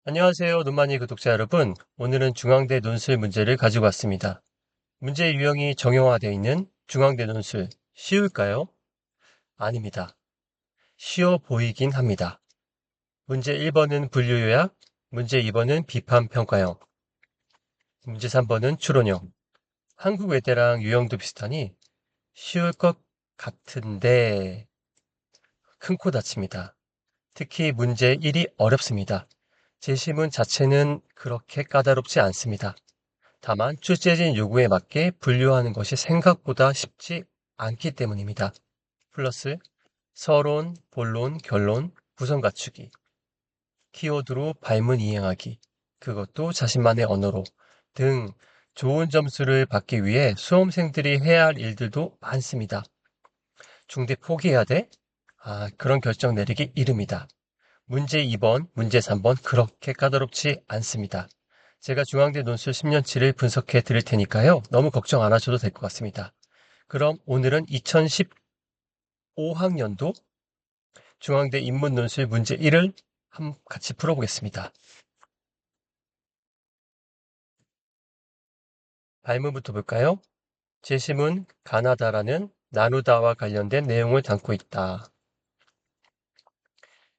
안녕하세요. 눈만이 구독자 여러분. 오늘은 중앙대 논술 문제를 가지고 왔습니다. 문제 유형이 정형화되어 있는 중앙대 논술. 쉬울까요? 아닙니다. 쉬워 보이긴 합니다. 문제 1번은 분류요약, 문제 2번은 비판평가형, 문제 3번은 추론형. 한국 외대랑 유형도 비슷하니 쉬울 것 같은데 큰 코 다칩니다. 특히 문제 1이 어렵습니다. 제시문 자체는 그렇게 까다롭지 않습니다. 다만 출제진 요구에 맞게 분류하는 것이 생각보다 쉽지 않기 때문입니다. 플러스 서론, 본론, 결론, 구성 갖추기, 키워드로 발문 이행하기, 그것도 자신만의 언어로 등 좋은 점수를 받기 위해 수험생들이 해야 할 일들도 많습니다. 중대 포기해야 돼? 그런 결정 내리기 이릅니다. 문제 2번, 문제 3번 그렇게 까다롭지 않습니다. 제가 중앙대 논술 10년치를 분석해 드릴 테니까요. 너무 걱정 안 하셔도 될 것 같습니다. 그럼 오늘은 2015학년도 중앙대 인문 논술 문제 1을 같이 풀어보겠습니다. 발문부터 볼까요? 제시문 가나다라는 나누다와 관련된 내용을 담고 있다.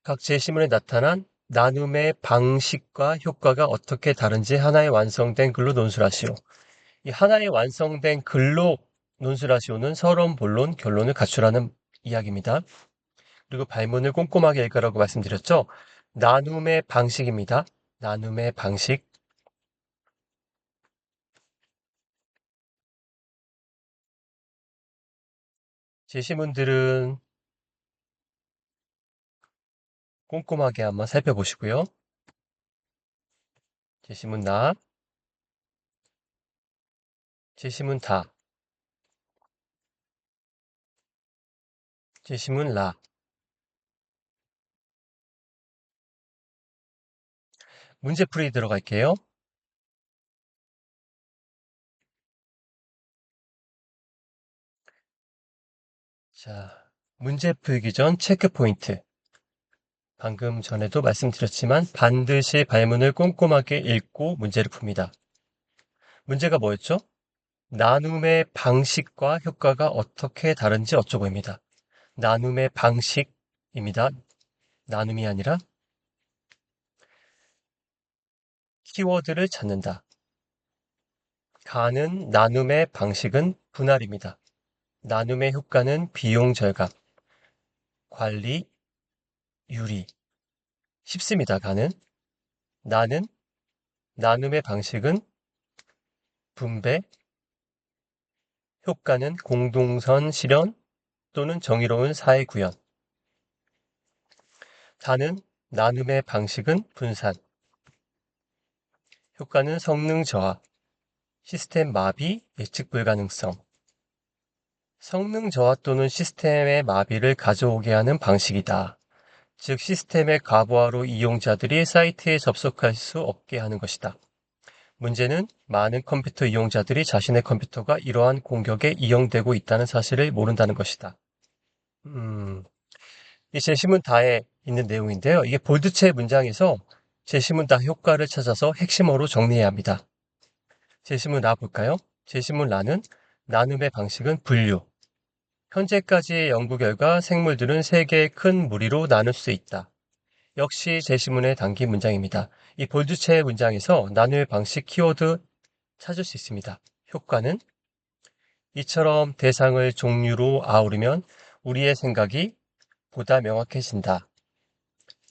각 제시문에 나타난 나눔의 방식과 효과가 어떻게 다른지 하나의 완성된 글로 논술하시오. 이 하나의 완성된 글로 논술하시오는 서론, 본론, 결론을 갖추라는 이야기입니다. 그리고 발문을 꼼꼼하게 읽으라고 말씀드렸죠. 나눔의 방식입니다. 나눔의 방식. 제시문들은 꼼꼼하게 한번 살펴보시고요. 제시문 나, 제시문 다, 제시문 라. 문제풀이 들어갈게요. 자, 문제 풀기 전 체크 포인트. 방금 전에도 말씀드렸지만 반드시 발문을 꼼꼼하게 읽고 문제를 풉니다. 문제가 뭐였죠? 나눔의 방식과 효과가 어떻게 다른지 어쩌고입니다. 나눔의 방식입니다. 나눔이 아니라 키워드를 찾는다. 가는 나눔의 방식은 분할입니다. 나눔의 효과는 비용 절감, 관리, 유리. 쉽습니다. 가는. 나는 나눔의 방식은 분배, 효과는 공동선 실현 또는 정의로운 사회 구현. 다는 나눔의 방식은 분산, 효과는 성능 저하, 시스템 마비, 예측 불가능성. 성능 저하 또는 시스템의 마비를 가져오게 하는 방식이다. 즉 시스템의 과부하로 이용자들이 사이트에 접속할 수 없게 하는 것이다. 문제는 많은 컴퓨터 이용자들이 자신의 컴퓨터가 이러한 공격에 이용되고 있다는 사실을 모른다는 것이다. 이 제시문 다에 있는 내용인데요. 이게 볼드체 문장에서 제시문 다 효과를 찾아서 핵심어로 정리해야 합니다. 제시문 라 볼까요? 제시문 라는 나눔의 방식은 분류. 현재까지의 연구 결과 생물들은 세 개의 큰 무리로 나눌 수 있다. 역시 제시문에 담긴 문장입니다. 이 볼드체 문장에서 나눔의 방식 키워드 찾을 수 있습니다. 효과는 이처럼 대상을 종류로 아우르면 우리의 생각이 보다 명확해진다.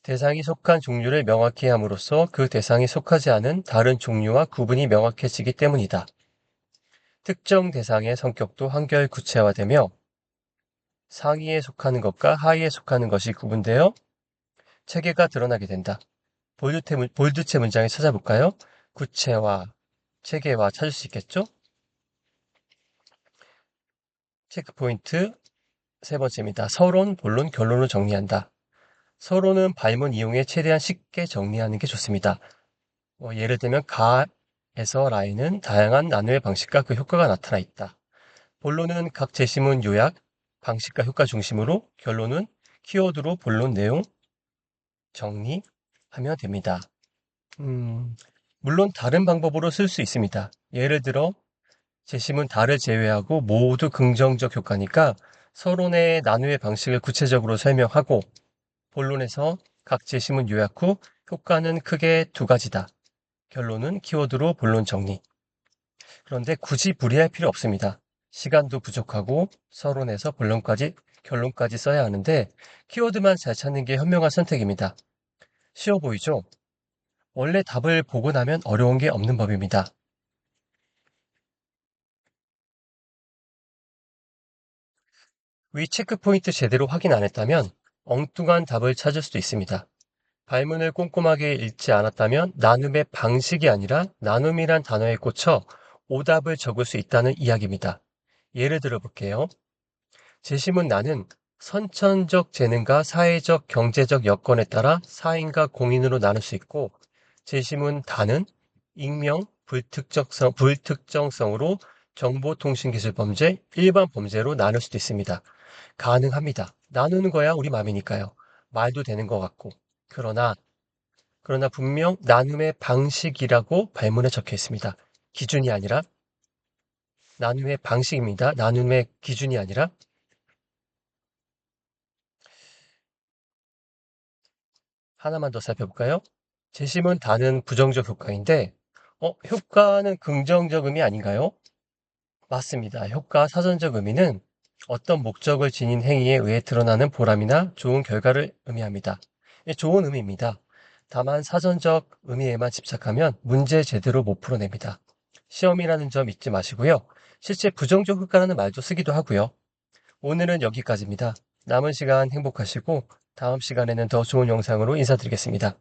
대상이 속한 종류를 명확히 함으로써 그 대상이 속하지 않은 다른 종류와 구분이 명확해지기 때문이다. 특정 대상의 성격도 한결 구체화되며 상위에 속하는 것과 하위에 속하는 것이 구분되어 체계가 드러나게 된다. 볼드체 문장에 찾아볼까요? 구체화, 체계화 찾을 수 있겠죠? 체크포인트 세 번째입니다. 서론, 본론, 결론을 정리한다. 서론은 발문 이용에 최대한 쉽게 정리하는 게 좋습니다. 예를 들면 가에서 라인은 다양한 나눔의 방식과 그 효과가 나타나 있다. 본론은 각 제시문 요약, 방식과 효과 중심으로, 결론은 키워드로 본론 내용 정리하면 됩니다. 음, 물론 다른 방법으로 쓸 수 있습니다. 예를 들어, 재심은 다를 제외하고 모두 긍정적 효과니까 서론의 나누의 방식을 구체적으로 설명하고 본론에서 각 재심은 요약 후 효과는 크게 두 가지다. 결론은 키워드로 본론 정리. 그런데 굳이 무리할 필요 없습니다. 시간도 부족하고 서론에서 결론까지 써야 하는데 키워드만 잘 찾는 게 현명한 선택입니다. 쉬워 보이죠? 원래 답을 보고 나면 어려운 게 없는 법입니다. 위 체크 포인트 제대로 확인 안 했다면 엉뚱한 답을 찾을 수도 있습니다. 발문을 꼼꼼하게 읽지 않았다면 나눔의 방식이 아니라 나눔이란 단어에 꽂혀 오답을 적을 수 있다는 이야기입니다. 예를 들어 볼게요. 재심은 나는 선천적 재능과 사회적, 경제적 여건에 따라 사인과 공인으로 나눌 수 있고, 재심은 다는 익명, 불특정성으로 정보통신기술 범죄, 일반 범죄로 나눌 수도 있습니다. 가능합니다. 나누는 거야 우리 맘이니까요. 말도 되는 것 같고. 그러나, 그러나 분명 나눔의 방식이라고 발문에 적혀 있습니다. 기준이 아니라, 나눔의 방식입니다. 나눔의 기준이 아니라, 하나만 더 살펴볼까요? 재심은 다는 부정적 효과인데, 효과는 긍정적 의미 아닌가요? 맞습니다. 효과 사전적 의미는 어떤 목적을 지닌 행위에 의해 드러나는 보람이나 좋은 결과를 의미합니다. 좋은 의미입니다. 다만 사전적 의미에만 집착하면 문제 제대로 못 풀어냅니다. 시험이라는 점 잊지 마시고요. 실제 부정적 효과라는 말도 쓰기도 하고요. 오늘은 여기까지입니다. 남은 시간 행복하시고 다음 시간에는 더 좋은 영상으로 인사드리겠습니다.